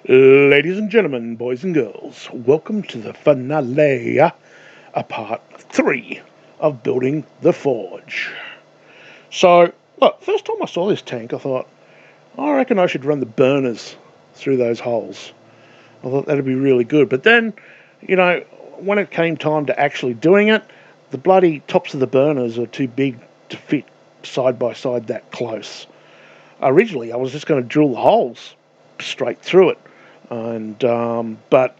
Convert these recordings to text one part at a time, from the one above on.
Ladies and gentlemen, boys and girls, welcome to the finale, part 3 of building the forge. So, look, first time I saw this tank, I thought, I reckon I should run the burners through those holes. I thought that'd be really good. But then, when it came time to actually doing it, the bloody tops of the burners are too big to fit side by side that close. Originally, I was just going to drill the holes straight through it. But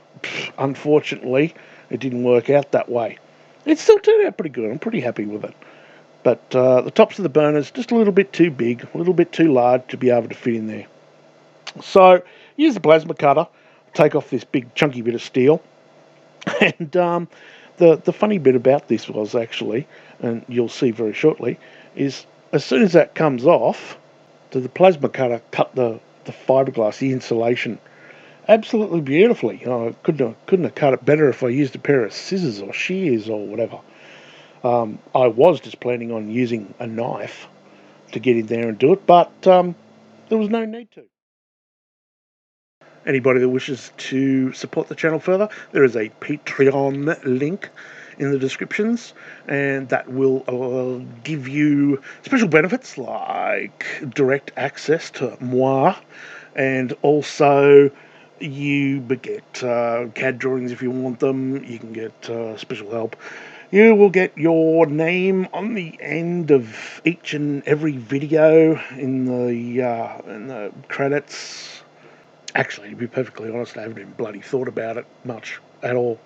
unfortunately, it didn't work out that way. It still turned out pretty good. I'm pretty happy with it. But the tops of the burners just a little bit too big, a little bit too large to be able to fit in there. So use the plasma cutter, take off this big chunky bit of steel. And the funny bit about this was actually, and you'll see very shortly, is as soon as that comes off, the plasma cutter cut the fiberglass, the insulation, absolutely beautifully. Couldn't have cut it better if I used a pair of scissors or shears or whatever. I was just planning on using a knife to get in there and do it, but there was no need to. Anybody that wishes to support the channel further, there is a Patreon link in the descriptions, and that will give you special benefits like direct access to moi, and also you get CAD drawings if you want them. You can get special help. You will get your name on the end of each and every video in the credits. Actually, to be perfectly honest, I haven't even bloody thought about it much at all.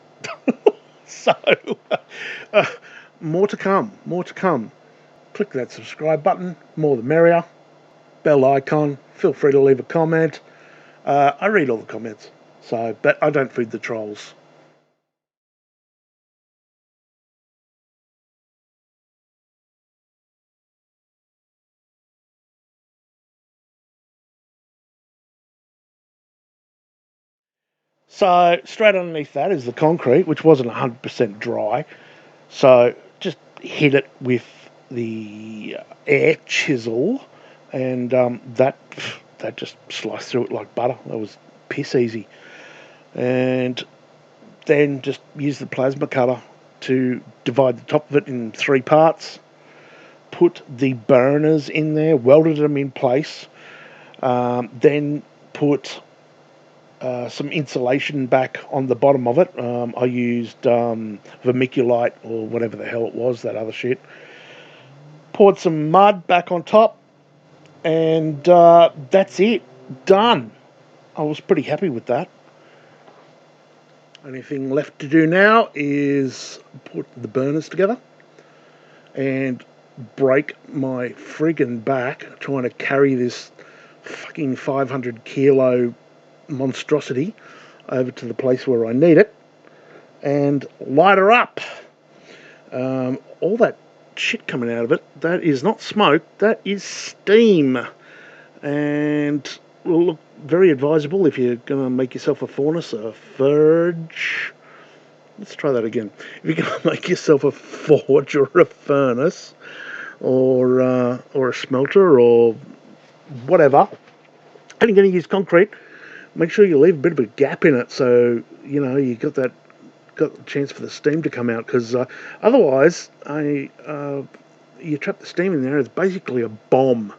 So, more to come, more to come. Click that subscribe button, more the merrier. Bell icon, feel free to leave a comment. I read all the comments, but I don't feed the trolls. So straight underneath that is the concrete, which wasn't 100% dry. So just hit it with the air chisel, and that just sliced through it like butter. That was piss easy. And then just use the plasma cutter to divide the top of it in 3 parts. Put the burners in there, welded them in place. Then put some insulation back on the bottom of it. I used vermiculite or whatever the hell it was, that other shit. Poured some mud back on top, and that's it. Done. I was pretty happy with that. Only thing left to do now is put the burners together and break my friggin' back trying to carry this fucking 500 kilo monstrosity over to the place where I need it and light her up. All that shit coming out of it, that is not smoke, that is steam, and will look very advisable if you're going to make yourself a furnace, a forge. Let's try that again. If you're going to make yourself a forge or a furnace or a smelter or whatever, and you're going to use concrete, make sure you leave a bit of a gap in it so you got the chance for the steam to come out, because otherwise you trap the steam in there. It's basically a bomb.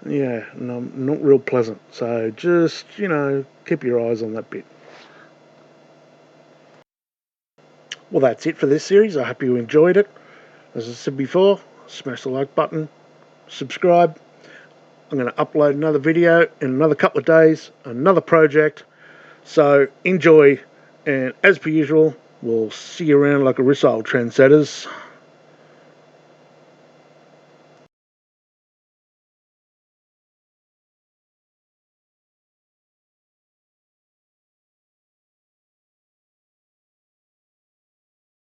Yeah, no, not real pleasant. So just keep your eyes on that bit. Well, that's it for this series. I hope you enjoyed it. As I said before, smash the like button, subscribe. I'm going to upload another video in another couple of days, another project. So enjoy, and as per usual, we'll see you around like a Rissole trendsetters.